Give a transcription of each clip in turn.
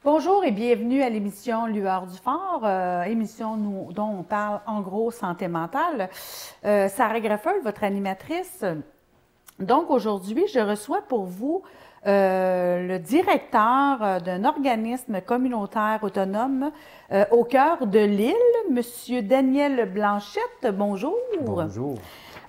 Bonjour et bienvenue à l'émission Lueur du Fort, émission dont on parle en gros santé mentale. Sarah Greffel, votre animatrice. Donc aujourd'hui, je reçois pour vous le directeur d'un organisme communautaire autonome au cœur de l'île, Monsieur Daniel Blanchette. Bonjour. Bonjour.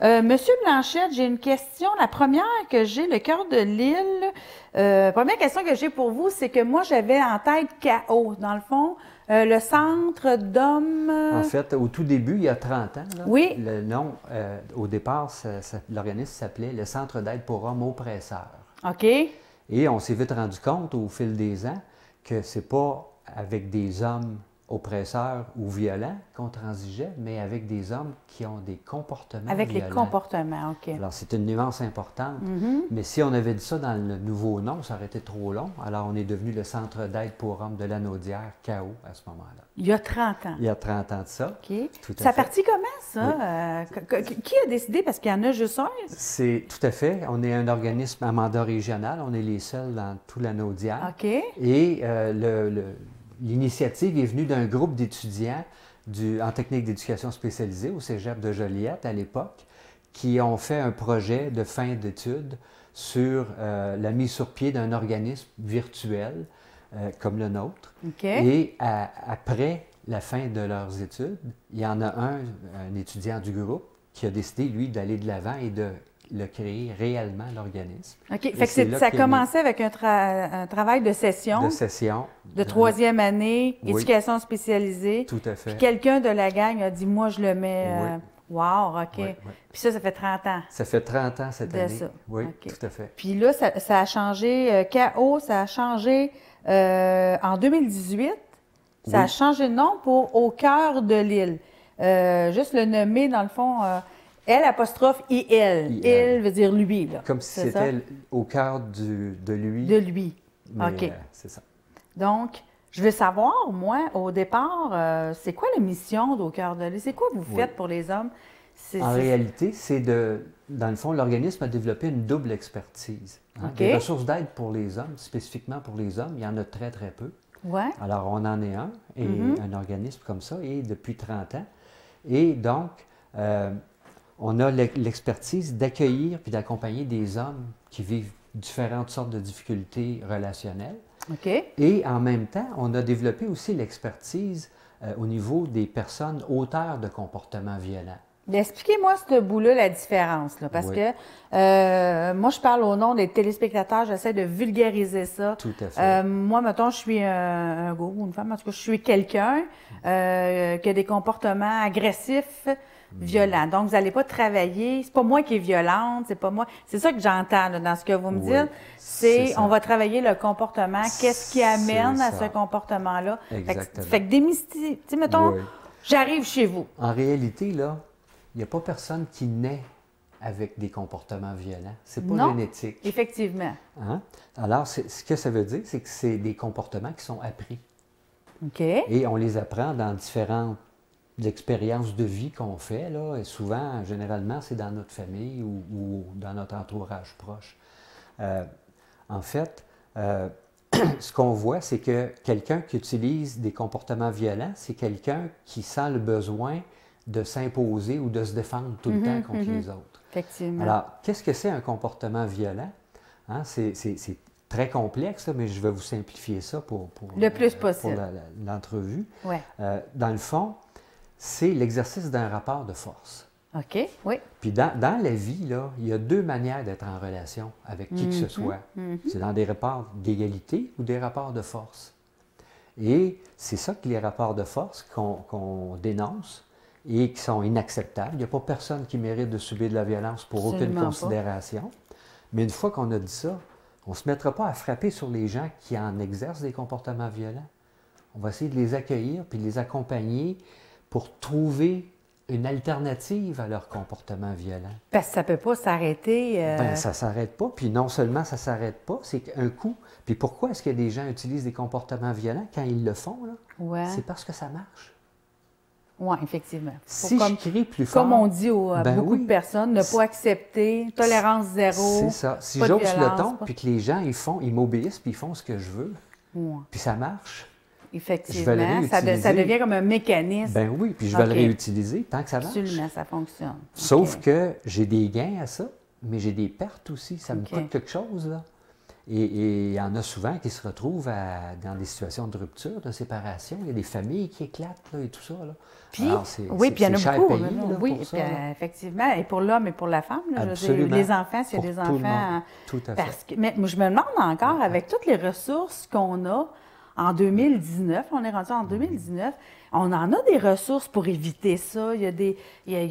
Monsieur Blanchette, j'ai une question. La première que j'ai, le cœur de l'île, première question que j'ai pour vous, c'est que moi, j'avais en tête KO, dans le fond, le centre d'hommes... En fait, au tout début, il y a 30 ans, là, oui. Le nom, au départ, l'organisme s'appelait le Centre d'aide pour hommes oppresseurs. OK. Et on s'est vite rendu compte, au fil des ans, que c'est pas avec des hommes oppresseurs ou violents qu'on transigeait, mais avec des hommes qui ont des comportements violents. Avec les comportements, OK. Alors, c'est une nuance importante, mais si on avait dit ça dans le nouveau nom, ça aurait été trop long. Alors, on est devenu le Centre d'aide pour hommes de Lanaudière, KO, à ce moment-là. Il y a 30 ans. Il y a 30 ans de ça. OK. Tout à Ça fait. partit comment, ça? Oui. Qui a décidé? Parce qu'il y en a juste un. C'est tout à fait. On est un organisme à mandat régional. On est les seuls dans tout Lanaudière. OK. Et l'initiative est venue d'un groupe d'étudiants en technique d'éducation spécialisée au Cégep de Joliette à l'époque, qui ont fait un projet de fin d'études sur la mise sur pied d'un organisme virtuel comme le nôtre. Okay. Et après la fin de leurs études, il y en a un étudiant du groupe, qui a décidé, lui, d'aller de l'avant et de le créer réellement, l'organisme. OK. Fait que ça a commencé avec un travail de session. De session. De troisième année, oui. Éducation spécialisée. Tout à fait. Puis quelqu'un de la gang a dit, moi, je le mets... Oui. Wow, OK. Oui, oui. Puis ça fait 30 ans. Ça fait 30 ans cette année. Ça. Oui, okay. tout à fait. Puis là, ça a changé, KO, ça a changé en 2018. Ça a changé de nom pour Au cœur de l'île. Juste le nommer, dans le fond, L apostrophe IL. Il veut dire lui, là. Comme si c'était au cœur de lui. De lui. Mais, OK. C'est ça. Donc, je veux savoir, moi, au départ, c'est quoi la mission d'Au cœur de l'île? C'est quoi vous faites pour les hommes? En réalité, dans le fond, l'organisme a développé une double expertise. Hein? OK. Des ressources d'aide pour les hommes, spécifiquement pour les hommes, il y en a très, très peu. Ouais. Alors, on en est un, et un organisme comme ça, et depuis 30 ans. Et donc, on a l'expertise d'accueillir puis d'accompagner des hommes qui vivent différentes sortes de difficultés relationnelles. OK. Et en même temps, on a développé aussi l'expertise au niveau des personnes auteurs de comportements violents. Expliquez-moi ce bout-là, la différence, là, parce que moi, je parle au nom des téléspectateurs, j'essaie de vulgariser ça. Tout à fait. Moi, mettons, je suis un gars ou une femme, en tout cas, je suis quelqu'un qui a des comportements agressifs, violents. Donc, vous n'allez pas travailler, c'est pas moi qui est violente, c'est pas moi. C'est ça que j'entends là, dans ce que vous me dites. C'est on va travailler le comportement, qu'est-ce qui amène à ce comportement-là. Exactement. Fait que démystifier, tu sais, mettons, j'arrive chez vous. En réalité, là, il n'y a pas personne qui naît avec des comportements violents. C'est pas génétique. Effectivement. Hein? Alors, ce que ça veut dire, c'est que c'est des comportements qui sont appris. OK. Et on les apprend dans différentes expériences de vie qu'on fait, là. Et souvent, généralement, c'est dans notre famille ou dans notre entourage proche. En fait, ce qu'on voit, c'est que quelqu'un qui utilise des comportements violents, c'est quelqu'un qui sent le besoin de s'imposer ou de se défendre tout le temps contre les autres. Effectivement. Alors, qu'est-ce que c'est un comportement violent? Hein? C'est très complexe, mais je vais vous simplifier ça pour le plus possible. Pour l'entrevue. Ouais. Dans le fond, c'est l'exercice d'un rapport de force. OK, oui. Puis dans la vie, là, il y a deux manières d'être en relation avec qui que ce soit. C'est dans des rapports d'égalité ou des rapports de force. Et c'est ça que les rapports de force qu'on dénonce et qui sont inacceptables. Il n'y a pas personne qui mérite de subir de la violence pour aucune considération. Mais une fois qu'on a dit ça, on ne se mettra pas à frapper sur les gens qui en exercent des comportements violents. On va essayer de les accueillir puis de les accompagner pour trouver une alternative à leur comportement violent. Parce que ça ne peut pas s'arrêter. Ben, ça ne s'arrête pas. Puis non seulement ça ne s'arrête pas, c'est qu'un coup. Puis pourquoi est-ce que des gens utilisent des comportements violents quand ils le font? Ouais. C'est parce que ça marche. Oui, effectivement. Si je crie plus fort... Comme on dit à ben beaucoup de personnes, ne pas accepter, tolérance zéro. C'est ça. Si j'hausse le ton, puis que les gens, ils m'obéissent, puis ils font ce que je veux, puis ça marche... Effectivement, ça devient comme un mécanisme. Ben oui, puis je vais le réutiliser tant que ça marche. Absolument, ça fonctionne. Sauf que j'ai des gains à ça, mais j'ai des pertes aussi. Ça me coûte quelque chose, là. Et il y en a souvent qui se retrouvent dans des situations de rupture, de séparation. Il y a des familles qui éclatent là, et tout ça. Là. Puis, oui, puis il y en a beaucoup. Payé, là, oui, ça, effectivement. Et pour l'homme et pour la femme. Là, absolument. Les enfants, s'il y a des enfants. Tout à fait. Mais je me demande encore, avec toutes les ressources qu'on a, en 2019, on est rendu en 2019, on en a des ressources pour éviter ça. Il y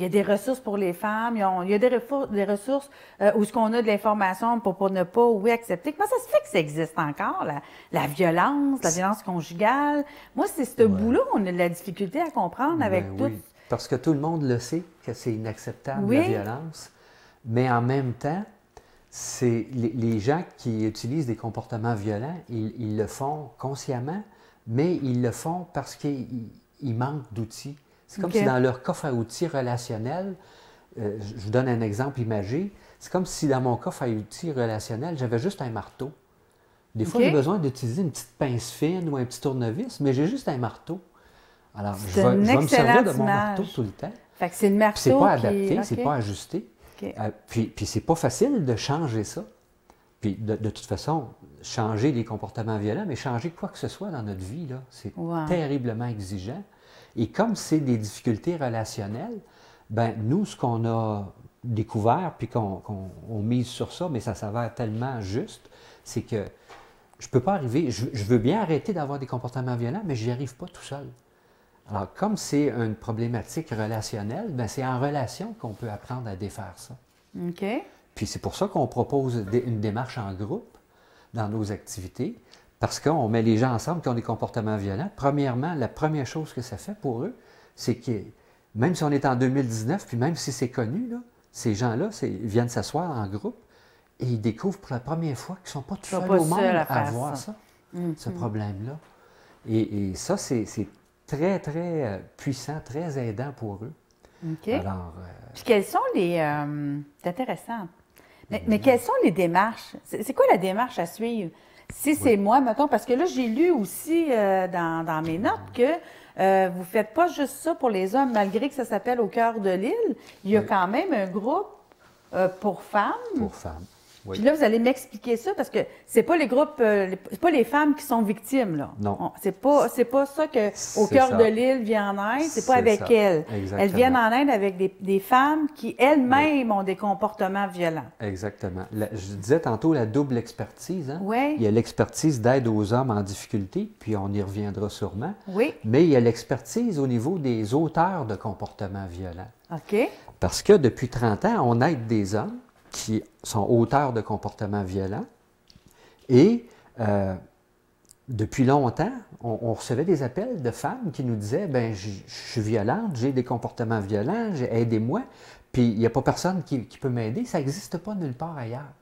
a des ressources pour les femmes, il y a des ressources où on a de l'information pour ne pas accepter. Comment ça se fait que ça existe encore, la violence conjugale? Moi, c'est ce bout-là qu'on a de la difficulté à comprendre avec tout. Oui, parce que tout le monde le sait que c'est inacceptable, la violence, mais en même temps, c'est les gens qui utilisent des comportements violents, ils le font consciemment, mais ils le font parce qu'ils manquent d'outils. C'est comme si dans leur coffre à outils relationnel, je vous donne un exemple imagé, c'est comme si dans mon coffre à outils relationnel, j'avais juste un marteau. Des fois, j'ai besoin d'utiliser une petite pince fine ou un petit tournevis, mais j'ai juste un marteau. Alors, je vais me servir de mon marteau tout le temps. Fait que c'est le marteau c'est pas adapté, c'est pas ajusté. Puis c'est pas facile de changer ça. Puis de toute façon, changer les comportements violents, mais changer quoi que ce soit dans notre vie, là, c'est terriblement exigeant. Et comme c'est des difficultés relationnelles, ben nous, ce qu'on a découvert, puis qu'on mise sur ça, mais ça s'avère tellement juste, c'est que je peux pas arriver, je veux bien arrêter d'avoir des comportements violents, mais je n'y arrive pas tout seul. Alors, comme c'est une problématique relationnelle, ben c'est en relation qu'on peut apprendre à défaire ça. OK. Puis c'est pour ça qu'on propose une démarche en groupe dans nos activités, parce qu'on met les gens ensemble qui ont des comportements violents. Premièrement, la première chose que ça fait pour eux, c'est que même si on est en 2019, puis même si c'est connu, là, ces gens-là viennent s'asseoir en groupe et ils découvrent pour la première fois qu'ils ne sont pas tout seuls au monde à avoir ça, ce problème-là. Et ça, c'est très, très puissant, très aidant pour eux. OK. Alors, puis quelles sont les... c'est intéressant. Mais quelles sont les démarches? C'est quoi la démarche à suivre? Si c'est moi, mettons, parce que là, j'ai lu aussi dans mes notes que vous ne faites pas juste ça pour les hommes, malgré que ça s'appelle Au cœur de l'île. Il y a quand même un groupe pour femmes. Pour femmes. Oui. Puis là, vous allez m'expliquer ça parce que c'est pas les groupes, c'est pas les femmes qui sont victimes, là. Non. C'est pas ça que Au cœur de l'île vient en aide, c'est pas avec elles. Exactement. Elles viennent en aide avec des femmes qui elles-mêmes ont des comportements violents. Exactement. Je disais tantôt la double expertise. Hein? Oui. Il y a l'expertise d'aide aux hommes en difficulté, puis on y reviendra sûrement. Oui. Mais il y a l'expertise au niveau des auteurs de comportements violents. OK. Parce que depuis 30 ans, on aide des hommes qui sont auteurs de comportements violents. Et depuis longtemps, on recevait des appels de femmes qui nous disaient « Bien, je suis violente, j'ai des comportements violents, aidez-moi. » Puis il n'y a pas personne qui peut m'aider, ça n'existe pas nulle part ailleurs.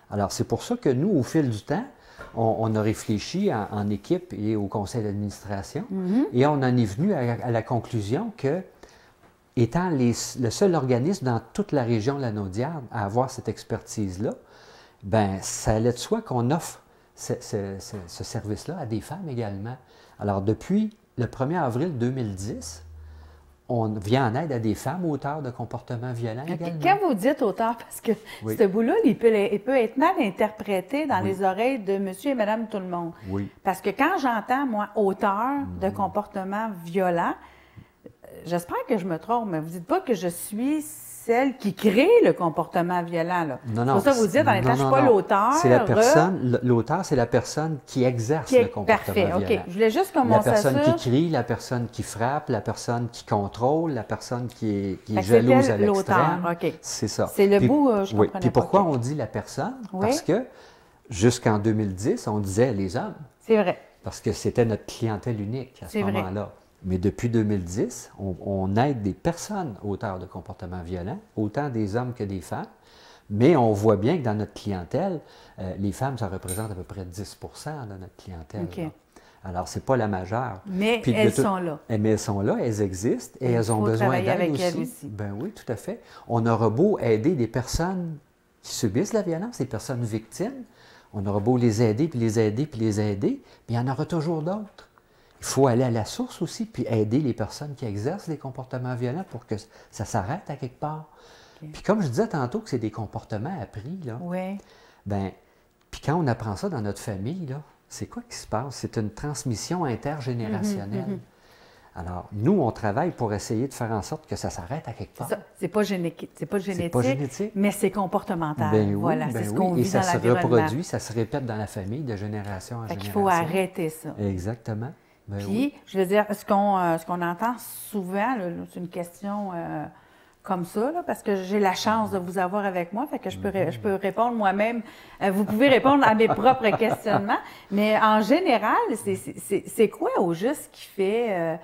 Alors c'est pour ça que nous, au fil du temps, on a réfléchi en équipe et au conseil d'administration, et on en est venu à la conclusion que étant le seul organisme dans toute la région Lanaudière à avoir cette expertise-là, bien, ça allait de soi qu'on offre ce service-là à des femmes également. Alors, depuis le 1er avril 2010, on vient en aide à des femmes auteurs de comportements violents également. Quand vous dites auteur, parce que ce bout-là, il peut être mal interprété dans les oreilles de monsieur et madame tout le monde. Oui. Parce que quand j'entends, moi, auteur de comportements violents, j'espère que je me trompe, mais vous ne dites pas que je suis celle qui crée le comportement violent, là. Non, non. C'est pour ça que vous dites, en étant, je ne suis pas l'auteur. C'est la personne, l'auteur, c'est la personne qui exerce le comportement violent. OK. Je voulais juste commencer la ça. personne qui crie, la personne qui frappe, la personne qui contrôle, la personne qui est jalouse à l'extrême. OK. C'est ça. C'est le bout, je comprenais pas. Puis pourquoi on dit la personne? Parce que jusqu'en 2010, on disait les hommes. C'est vrai. Parce que c'était notre clientèle unique à ce moment-là. Mais depuis 2010, on aide des personnes auteurs de comportements violents, autant des hommes que des femmes. Mais on voit bien que dans notre clientèle, les femmes, ça représente à peu près 10 de notre clientèle. OK. Alors, ce n'est pas la majeure. Mais elles sont là. Mais elles sont là, elles existent et elles ont besoin d'aide aussi. Ben oui, tout à fait. On aura beau aider des personnes qui subissent la violence, des personnes victimes, on aura beau les aider, puis les aider, puis les aider, mais il y en aura toujours d'autres. Il faut aller à la source aussi, puis aider les personnes qui exercent les comportements violents pour que ça s'arrête à quelque part. Okay. Puis comme je disais tantôt que c'est des comportements appris, là, oui. Bien, puis quand on apprend ça dans notre famille, là, c'est quoi qui se passe? C'est une transmission intergénérationnelle. Alors, nous, on travaille pour essayer de faire en sorte que ça s'arrête à quelque part. C'est pas génétique, mais c'est comportemental. Ben oui, voilà, ben c'est ce qu'on vit dans l'environnement. Et ça se reproduit, ça se répète dans la famille de génération en génération. Il faut arrêter ça. Exactement. Ben Puis, oui. je veux dire, ce qu'on entend souvent, c'est une question comme ça, là, parce que j'ai la chance de vous avoir avec moi, fait que je peux répondre moi-même. Vous pouvez répondre à mes propres questionnements, mais en général, c'est quoi au juste qui fait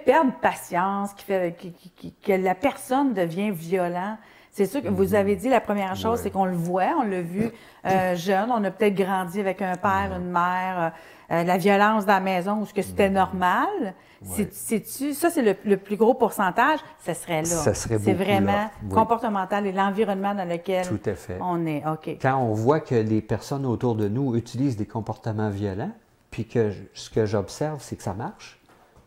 perdre patience, que la personne devient violente? C'est sûr que vous avez dit la première chose, c'est qu'on le voit, on l'a vu jeune, on a peut-être grandi avec un père, une mère, la violence dans la maison, où c'était normal. Ça, c'est le plus gros pourcentage, ce serait là. Ça serait c'est vraiment là. comportemental et l'environnement dans lequel Tout à fait. on est. OK. Quand on voit que les personnes autour de nous utilisent des comportements violents, puis que ce que j'observe, c'est que ça marche,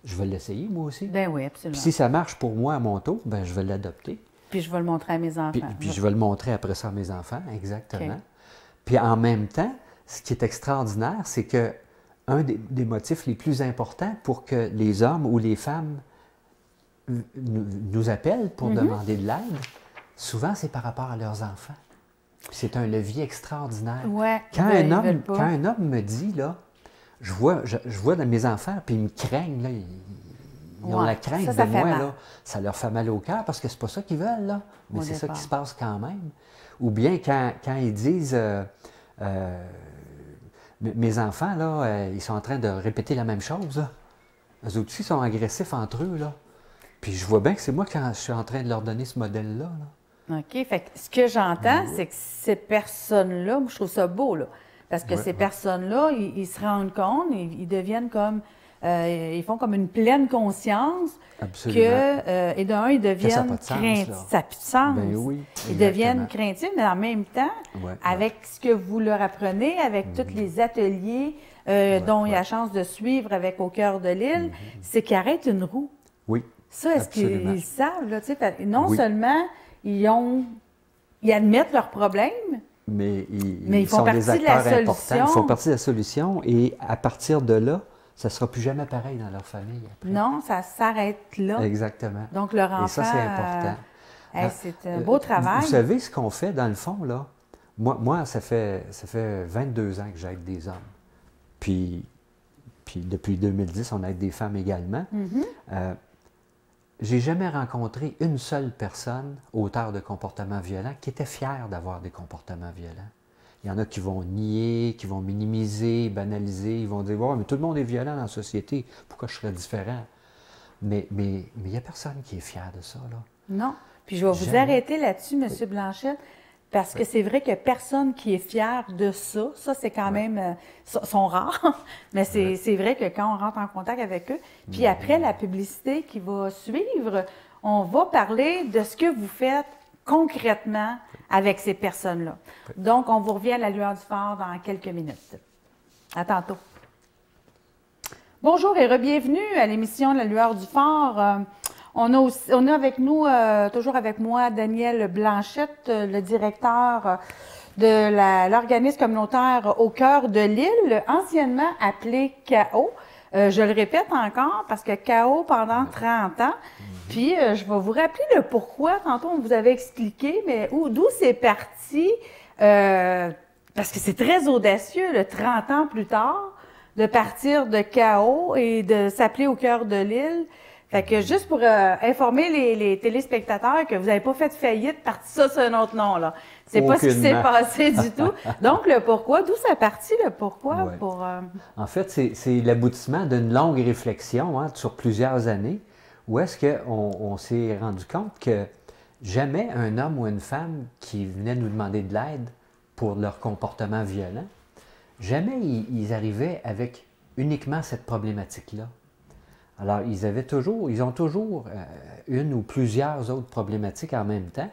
je vais l'essayer moi aussi. Ben oui, absolument. Puis si ça marche pour moi à mon tour, ben je vais l'adopter. Puis je vais le montrer à mes enfants. Puis je vais le montrer après ça à mes enfants, exactement. Okay. Puis en même temps, ce qui est extraordinaire, c'est que un des motifs les plus importants pour que les hommes ou les femmes nous appellent pour demander de l'aide, souvent c'est par rapport à leurs enfants. C'est un levier extraordinaire. Ouais, quand un homme me dit, là, je vois dans mes enfants, puis ils me craignent, là, ils ont la crainte de moi, là, ça leur fait mal au cœur parce que c'est pas ça qu'ils veulent, là, mais c'est ça qui se passe quand même. Ou bien quand ils disent mes enfants, là, ils sont en train de répéter la même chose, là. Eux aussi sont agressifs entre eux, là. Puis je vois bien que c'est moi quand je suis en train de leur donner ce modèle-là. Là. OK. Fait que ce que j'entends, c'est que ces personnes-là, moi, je trouve ça beau, là. Parce que ces personnes-là, ils se rendent compte, ils deviennent comme. Ils font comme une pleine conscience. Absolument. Et d'un, ils deviennent craintifs. Ça n'a plus de sens. Ben oui, ils deviennent craintifs, mais en même temps, avec ce que vous leur apprenez, avec tous les ateliers dont il y a la chance de suivre avec Au cœur de l'île, c'est qu'ils arrêtent une roue. Oui. Ça, est-ce qu'ils savent? Là, non seulement ils admettent leurs problèmes, mais ils font sont partie des acteurs de la importants. solution. Ils font partie de la solution et à partir de là, ça ne sera plus jamais pareil dans leur famille. Après. Non, ça s'arrête là. Exactement. Donc, leur enfant... Et ça, c'est important. C'est un beau travail. Vous savez ce qu'on fait, dans le fond, là? Moi ça fait 22 ans que j'aide des hommes. Puis depuis 2010, on aide des femmes également. J'ai jamais rencontré une seule personne, auteur de comportements violents, qui était fière d'avoir des comportements violents. Il y en a qui vont nier, qui vont minimiser, banaliser, ils vont dire « Ouais, mais tout le monde est violent dans la société, pourquoi je serais différent? » Mais il n'y a personne qui est fier de ça, là. Non. Puis je vais vous arrêter là-dessus, M. Blanchette, parce que c'est vrai que personne qui est fier de ça, c'est quand même, sont rares, mais c'est vrai que quand on rentre en contact avec eux, puis après la publicité qui va suivre, on va parler de ce que vous faites concrètement avec ces personnes-là. Donc, on vous revient à la lueur du phare dans quelques minutes. À tantôt. Bonjour et re-bienvenue à l'émission La lueur du phare. On a avec nous, toujours avec moi, Daniel Blanchette, le directeur de l'organisme communautaire Au cœur de l'île, anciennement appelé KO. Je le répète encore parce que KO pendant 30 ans. Puis, je vais vous rappeler le pourquoi. Tantôt, on vous avait expliqué, mais d'où c'est parti. Parce que c'est très audacieux, 30 ans plus tard, de partir de KO et de s'appeler Au cœur de l'île. Fait que juste pour informer les téléspectateurs que vous n'avez pas fait faillite, parti ça sur un autre nom, là. C'est pas ce qui s'est passé du tout. Donc, le pourquoi, d'où ça partit, le pourquoi? Ouais. Pour, En fait, c'est l'aboutissement d'une longue réflexion sur plusieurs années où est-ce qu'on s'est rendu compte que jamais un homme ou une femme qui venait nous demander de l'aide pour leur comportement violent, jamais ils arrivaient avec uniquement cette problématique-là. Alors, ils ont toujours une ou plusieurs autres problématiques en même temps.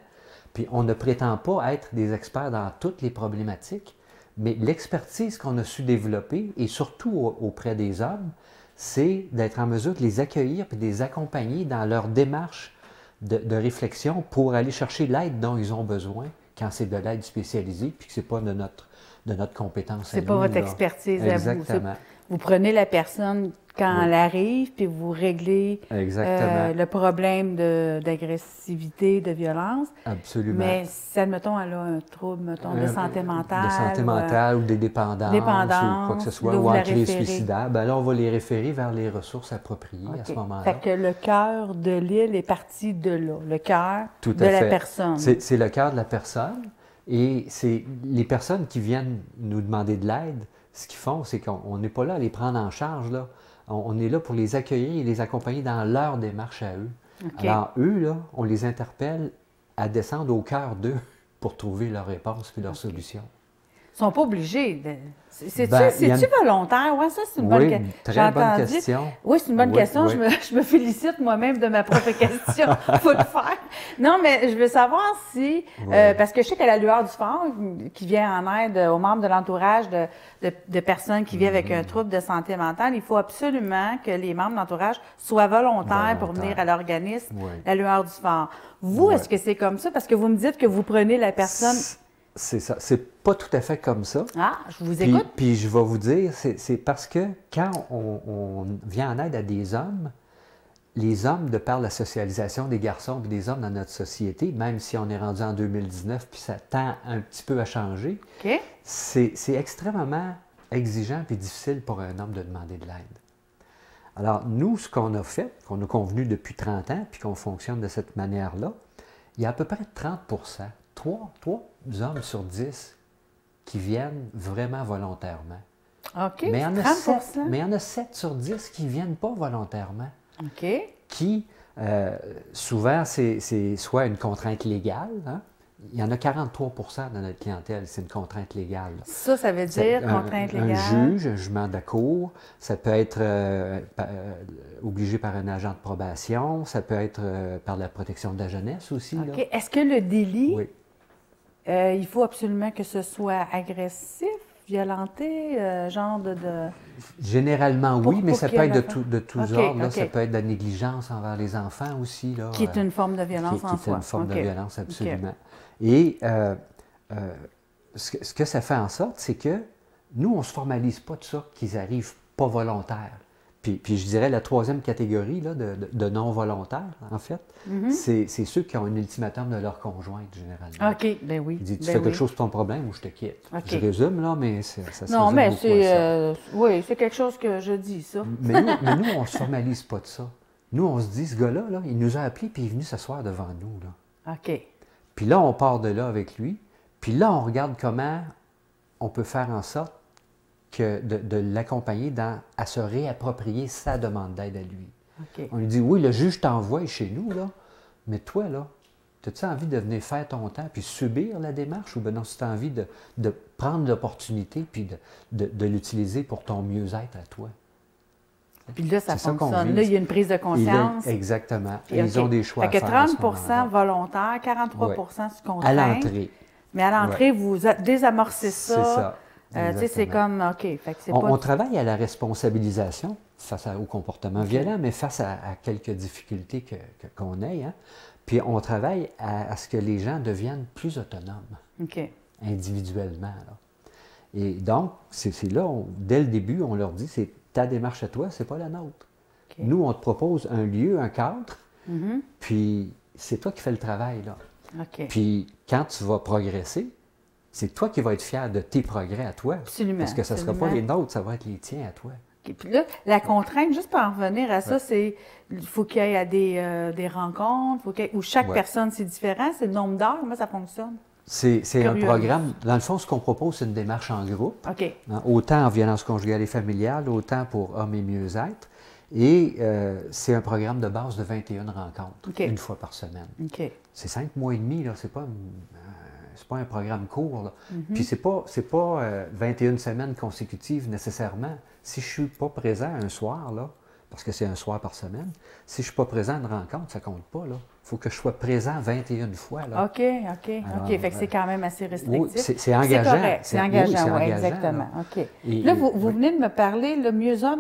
Puis, on ne prétend pas être des experts dans toutes les problématiques, mais l'expertise qu'on a su développer, et surtout auprès des hommes, c'est d'être en mesure de les accueillir et de les accompagner dans leur démarche de réflexion pour aller chercher l'aide dont ils ont besoin quand c'est de l'aide spécialisée puis que ce n'est pas de notre compétence. C'est pas votre expertise à vous. Exactement. Vous prenez la personne quand elle arrive, puis vous réglez le problème d'agressivité, de violence. Absolument. Mais si, admettons, elle a un trouble, mettons, de santé mentale. De santé mentale ou des dépendances ou quoi que ce soit, ou en crise suicidaire, bien là, on va les référer vers les ressources appropriées à ce moment-là. Fait que le cœur de l'île est parti de là, le cœur de la personne. C'est le cœur de la personne et c'est les personnes qui viennent nous demander de l'aide. Ce qu'ils font, c'est qu'on n'est pas là à les prendre en charge, là. On est là pour les accueillir et les accompagner dans leur démarche à eux. Okay. Alors, eux, là, on les interpelle à descendre au cœur d'eux pour trouver leur réponse et leur solution. Ils ne sont pas obligés de... C'est-tu volontaire? Oui, ça, c'est une bonne question. Très bonne question. Oui, c'est une bonne question. Oui. Je me félicite moi-même de ma propre question. Il faut le faire. Non, mais je veux savoir si... parce que je sais qu'à la lueur du phare, qui vient en aide aux membres de l'entourage de personnes qui vivent avec un trouble de santé mentale, il faut absolument que les membres de l'entourage soient volontaires pour venir à l'organisme, la lueur du phare. Vous, est-ce que c'est comme ça? Parce que vous me dites que vous prenez la personne... C'est ça. C'est pas tout à fait comme ça. Ah, je vous écoute. Puis je vais vous dire, c'est parce que quand on vient en aide à des hommes, les hommes, de par la socialisation des garçons et des hommes dans notre société, même si on est rendu en 2019 puis ça tend un petit peu à changer, c'est extrêmement exigeant et difficile pour un homme de demander de l'aide. Alors, nous, ce qu'on a fait, qu'on a convenu depuis 30 ans, puis qu'on fonctionne de cette manière-là, il y a à peu près 30 3 hommes sur 10 qui viennent vraiment volontairement. OK, mais 30 mais il y en a 7 sur 10 qui ne viennent pas volontairement. OK. Qui, souvent, c'est soit une contrainte légale. Hein? Il y en a 43 dans notre clientèle, c'est une contrainte légale. Ça veut dire contrainte légale? Un juge, un jugement de la cour, ça peut être obligé par un agent de probation, ça peut être par la protection de la jeunesse aussi. OK. Est-ce que le délit, oui. Il faut absolument que ce soit agressif, violenté, genre de... Généralement, oui, mais ça peut être de tous ordres. Là, ça peut être de la négligence envers les enfants aussi. Là, qui est une forme de violence en soi. Qui est une forme de violence, absolument. Et ce que ça fait en sorte, c'est que nous, on ne se formalise pas de ça, qu'ils arrivent pas volontaires. Puis je dirais la troisième catégorie là, de non-volontaires, en fait, c'est ceux qui ont un ultimatum de leur conjointe, généralement. OK, bien oui. Il dit, tu fais quelque chose pour ton problème ou je te quitte. Je résume, là, mais ça se résume non, mais c'est... oui, c'est quelque chose que je dis, ça. mais nous, on ne se formalise pas de ça. Nous, on se dit, ce gars-là, là, il nous a appelés puis il est venu s'asseoir devant nous. Là. OK. Puis là, on part de là avec lui. Puis là, on regarde comment on peut faire en sorte de l'accompagner à se réapproprier sa demande d'aide à lui. Okay. On lui dit, oui, le juge t'envoie chez nous, là, mais toi, là, as-tu envie de venir faire ton temps puis subir la démarche ou bien non, si tu as envie de prendre l'opportunité puis de l'utiliser pour ton mieux-être à toi? Puis là, ça fonctionne. Là, il y a une prise de conscience. Exactement. Et ils ont des choix à faire. Fait que 30 volontaires, 43 sous contrainte. À l'entrée. Mais à l'entrée, vous désamorcez ça. C'est ça. C'est comme, OK. Fait que on travaille à la responsabilisation face au comportement violent, mais face à quelques difficultés qu'on ait. Hein? Puis on travaille à ce que les gens deviennent plus autonomes, individuellement. Là. Et donc, c'est là, dès le début, on leur dit, c'est ta démarche à toi, c'est pas la nôtre. Okay. Nous, on te propose un lieu, un cadre, puis c'est toi qui fais le travail. Là. Okay. Puis quand tu vas progresser, c'est toi qui vas être fier de tes progrès à toi. Absolument. Parce que ce ne sera pas les nôtres, ça va être les tiens à toi. OK. Puis là, la contrainte, juste pour en revenir à ça, c'est il faut qu'il y ait des rencontres, où chaque personne, c'est différent, c'est le nombre d'heures, comment ça fonctionne? C'est un programme, dans le fond, ce qu'on propose, c'est une démarche en groupe, OK. hein, autant en violence conjugale et familiale, autant pour hommes et mieux-être. Et c'est un programme de base de 21 rencontres, une fois par semaine. OK. C'est 5 mois et demi, là, c'est pas un programme court. Là. Puis c'est pas 21 semaines consécutives nécessairement. Si je ne suis pas présent un soir, là, parce que c'est un soir par semaine, si je ne suis pas présent à une rencontre, ça ne compte pas. Il faut que je sois présent 21 fois. Là. OK. Alors, fait que c'est quand même assez restrictif. Oui, c'est engageant. C'est engageant, oui, exactement. Là. OK. Là, vous venez de me parler, le mieux-être,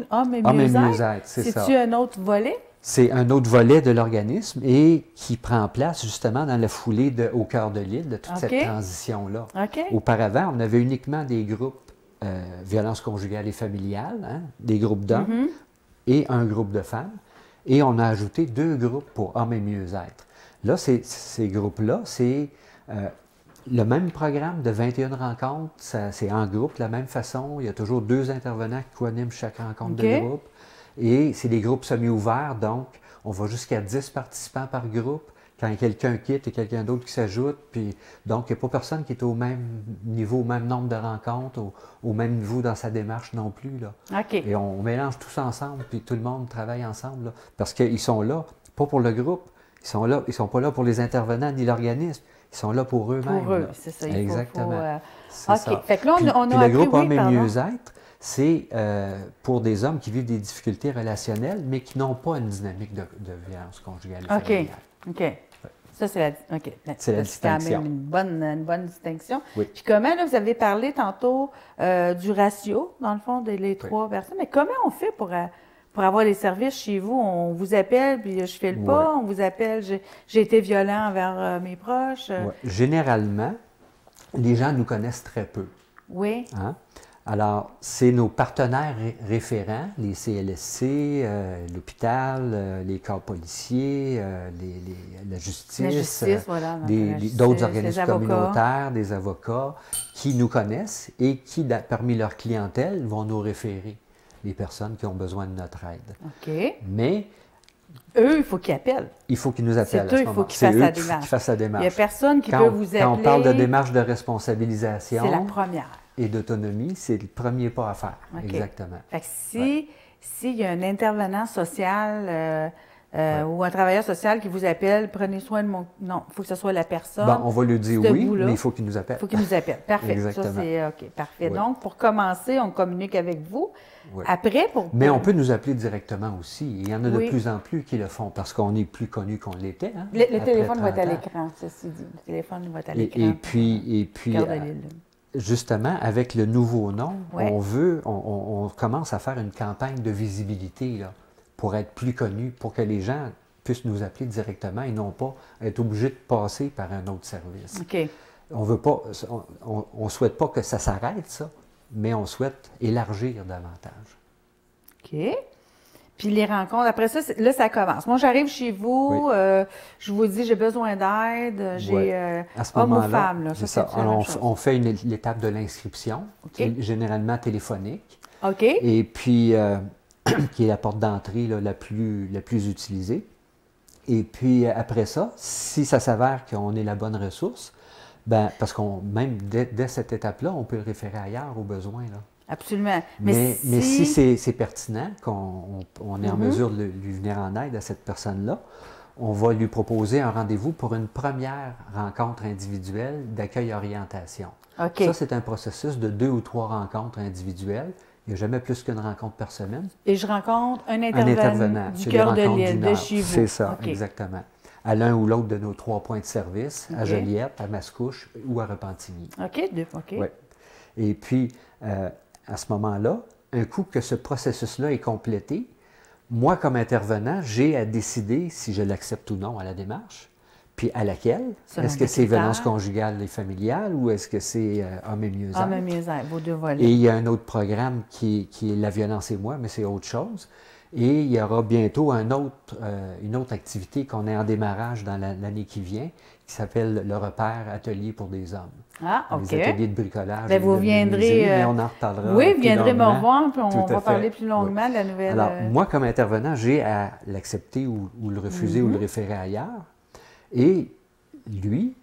homme et mieux-être. C'est ça. C'est-tu un autre volet? C'est un autre volet de l'organisme et qui prend place justement dans la foulée Au cœur de l'île, de toute cette transition-là. Auparavant, on avait uniquement des groupes violence conjugale et familiale, hein, des groupes d'hommes et un groupe de femmes. Et on a ajouté 2 groupes pour hommes et mieux-être. Là, ces groupes-là, c'est le même programme de 21 rencontres, c'est en groupe de la même façon. Il y a toujours 2 intervenants qui co-animent chaque rencontre de groupe. Et c'est des groupes semi-ouverts, donc on va jusqu'à 10 participants par groupe. Quand quelqu'un quitte et quelqu'un d'autre qui s'ajoute, puis donc il n'y a pas personne qui est au même niveau, au même nombre de rencontres, au même niveau dans sa démarche non plus. Là. Et on mélange tous ensemble, puis tout le monde travaille ensemble, là, parce qu'ils sont là, pas pour le groupe, ils sont pas là pour les intervenants ni l'organisme, ils sont là pour eux-mêmes. Pour eux, c'est ça. Exactement. OK. Ça. Fait que là, on a puis le groupe Hommes et mieux-être, c'est pour des hommes qui vivent des difficultés relationnelles, mais qui n'ont pas une dynamique de violence conjugale et familiale. OK. Ça, c'est la distinction. quand même une bonne distinction. Oui. Puis comment, là, vous avez parlé tantôt du ratio, dans le fond, des 3 personnes. Mais comment on fait pour avoir les services chez vous? On vous appelle, puis je fais le pas. On vous appelle, j'ai été violent envers mes proches. Généralement, les gens nous connaissent très peu. Oui. Hein? Alors, c'est nos partenaires référents, les CLSC, l'hôpital, les corps policiers, la justice, d'autres organismes communautaires, des avocats, qui nous connaissent et qui, parmi leur clientèle, vont nous référer les personnes qui ont besoin de notre aide. OK. Mais eux, il faut qu'ils appellent. Il faut qu'ils nous appellent. C'est eux, il faut qu'ils fassent la démarche. Il n'y a personne qui peut vous appeler. Quand on parle de démarche de responsabilisation... C'est la première. Et d'autonomie, c'est le premier pas à faire. Exactement. Fait que s'il y a un intervenant social ou un travailleur social qui vous appelle, prenez soin de mon... Non, il faut que ce soit la personne. Bon, on va lui dire oui, mais il faut qu'il nous appelle. Il faut qu'il nous appelle. Parfait. Exactement. Ça, c'est OK. Parfait. Donc, pour commencer, on communique avec vous. Après, Mais on peut nous appeler directement aussi. Il y en a de plus en plus qui le font parce qu'on est plus connus qu'on l'était. Hein, le téléphone va être à l'écran, ceci dit. Le téléphone va être à l'écran. Et puis justement, avec le nouveau nom, on commence à faire une campagne de visibilité là, pour être plus connus, pour que les gens puissent nous appeler directement et non pas être obligés de passer par un autre service. OK. On souhaite pas que ça s'arrête, ça, mais on souhaite élargir davantage. OK. Puis les rencontres, après ça, là, ça commence. Moi, j'arrive chez vous, je vous dis, j'ai besoin d'aide, j'ai homme ou femme. Là, ça. Alors, on fait l'étape de l'inscription, généralement téléphonique. OK. Et puis, qui est la porte d'entrée la plus utilisée. Et puis, après ça, si ça s'avère qu'on est la bonne ressource, parce qu'on même dès cette étape-là, on peut le référer ailleurs au besoin. Là. Absolument. Mais si c'est pertinent, qu'on est en mesure de lui venir en aide à cette personne-là, on va lui proposer un rendez-vous pour une première rencontre individuelle d'accueil-orientation. Okay. Ça, c'est un processus de 2 ou 3 rencontres individuelles. Il n'y a jamais plus qu'une rencontre par semaine. Et je rencontre un intervenant du cœur de l'île, de chez vous. C'est ça, exactement. À l'un ou l'autre de nos 3 points de service, à Joliette, à Mascouche ou à Repentigny. OK. Ouais. Et puis, à ce moment-là, un coup que ce processus-là est complété, moi, comme intervenant, j'ai à décider si je l'accepte ou non à la démarche, puis à laquelle. Est-ce que c'est violence conjugale et familiale ou est-ce que c'est homme et mieux-être? Homme et mieux-être, vos 2 volets. Et il y a un autre programme qui est la violence et moi, mais c'est autre chose. Et il y aura bientôt une autre activité qu'on est en démarrage dans l'année qui vient, qui qui s'appelle le repère Atelier pour des hommes. Ah, OK. Les ateliers de bricolage. Bien, vous viendrez... mais on en reparlera. Oui, vous viendrez me revoir, puis on Tout à va fait. parler plus longuement de la nouvelle... Alors, moi, comme intervenant, j'ai à l'accepter ou le refuser ou le référer ailleurs. Et lui,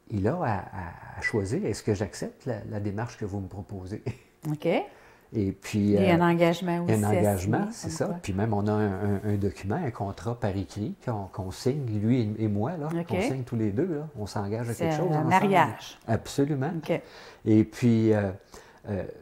il a à choisir, est-ce que j'accepte la démarche que vous me proposez? OK. Et puis... Il y a un engagement aussi. Un engagement, c'est ça. Quoi. Puis même, on a un document, un contrat par écrit qu'on signe, lui et moi, là. OK. On signe tous les deux, là. On s'engage à quelque chose C'est un ensemble. mariage. Absolument. OK. Et puis,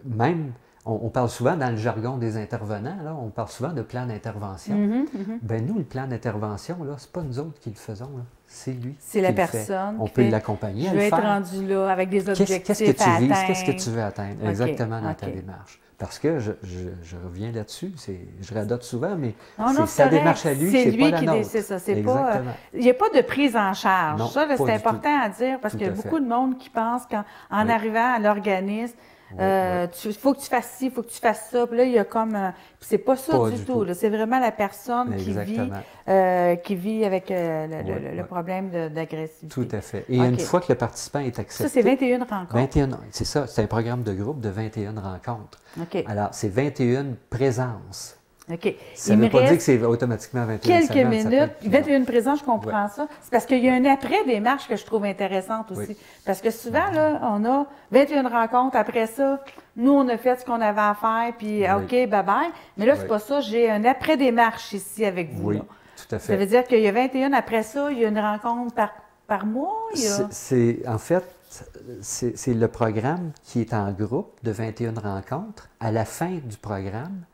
même, on parle souvent dans le jargon des intervenants, là, on parle souvent de plan d'intervention. Ben nous, le plan d'intervention, là, c'est pas nous autres qui le faisons, là. C'est lui. C'est la qui le fait. personne. On peut l'accompagner à Je le vais être faire. rendu là avec des objectifs Qu'est-ce que tu à vises? atteindre. Qu'est-ce que tu veux atteindre? OK. Exactement dans ta OK. démarche. Parce que je reviens là-dessus, je radote souvent, mais Non, c'est sa correct. démarche à lui, c'est c'est lui pas la qui nôtre. décide ça. C'est pas, Exactement. il n'y a pas de prise en charge. Non, Ça, là, pas c'est du important à dire parce Tout qu'il y a à fait. beaucoup de monde qui pense qu'en Oui. arrivant à l'organisme, Oui, il faut que tu fasses ci, il faut que tu fasses ça. Puis là, il y a comme... c'est pas ça Pas du du tout. tout. Là. C'est vraiment la personne Exactement. qui vit avec le Oui. problème d'agressivité. Tout à fait. Et OK. une fois que le participant est accepté... Ça, c'est 21 rencontres. 21, c'est ça, c'est un programme de groupe de 21 rencontres. OK. Alors, c'est 21 présences. OK. Ça Il ne me veut pas dire reste que c'est automatiquement 21 quelques semaines, ça peut minutes. être- 21 présents, je comprends ça. C'est parce qu'il y a un après-démarche que je trouve intéressante aussi. Oui. Parce que souvent, là, on a 21 rencontres. Après ça, nous, on a fait ce qu'on avait à faire, puis Oui. OK, bye-bye. Mais là, c'est Oui. pas ça. J'ai un après-démarche ici avec vous. Oui, là. tout à Ça veut fait. dire qu'il y a 21. Après ça, il y a une rencontre par mois. En fait, c'est le programme qui est en groupe de 21 rencontres. À la fin du programme,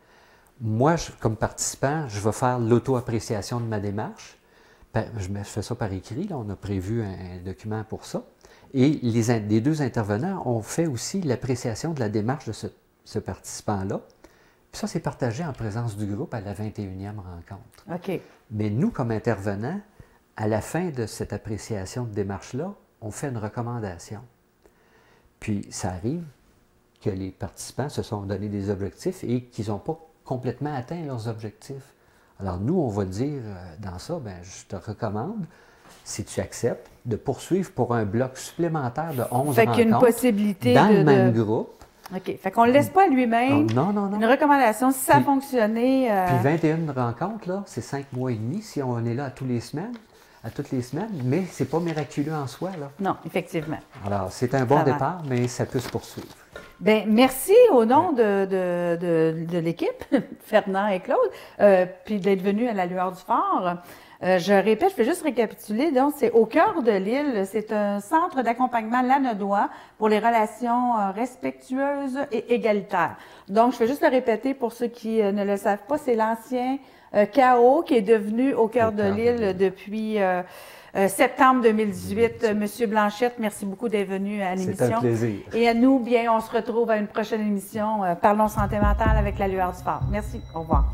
moi, comme participant, je vais faire l'auto-appréciation de ma démarche. Je fais ça par écrit, là, on a prévu un document pour ça. Et les deux intervenants ont fait aussi l'appréciation de la démarche de ce participant-là. Puis ça, c'est partagé en présence du groupe à la 21e rencontre. OK. Mais nous, comme intervenants, à la fin de cette appréciation de démarche-là, on fait une recommandation. Puis ça arrive que les participants se sont donné des objectifs et qu'ils n'ont pas complètement atteint leurs objectifs. Alors nous, on va dire dans ça, ben, je te recommande, si tu acceptes, de poursuivre pour un bloc supplémentaire de 11 Fait qu'il y a une rencontres possibilité dans de... le même groupe. OK. Fait qu'on ne le laisse pas à lui-même. Non, non, non. Une recommandation, si ça a Puis- fonctionné... Puis 21 rencontres, là, c'est 5 mois et demi si on est là toutes les semaines, mais c'est pas miraculeux en soi, là. Non, effectivement. Alors, c'est un bon Ça va. départ, mais ça peut se poursuivre. Bien, merci au nom de l'équipe, Fernand et Claude, puis d'être venus à la lueur du phare. Je répète, je vais juste récapituler. Donc, c'est au cœur de l'île. C'est un centre d'accompagnement Lanaudois pour les relations respectueuses et égalitaires. Donc, je vais juste le répéter pour ceux qui ne le savent pas. C'est l'ancien CAO qui est devenu au cœur de l'île depuis septembre 2018. Monsieur Blanchette, merci beaucoup d'être venu à l'émission. C'est un plaisir. Et à nous, bien, on se retrouve à une prochaine émission. Parlons santé mentale avec la lueur du phare. Merci. Au revoir.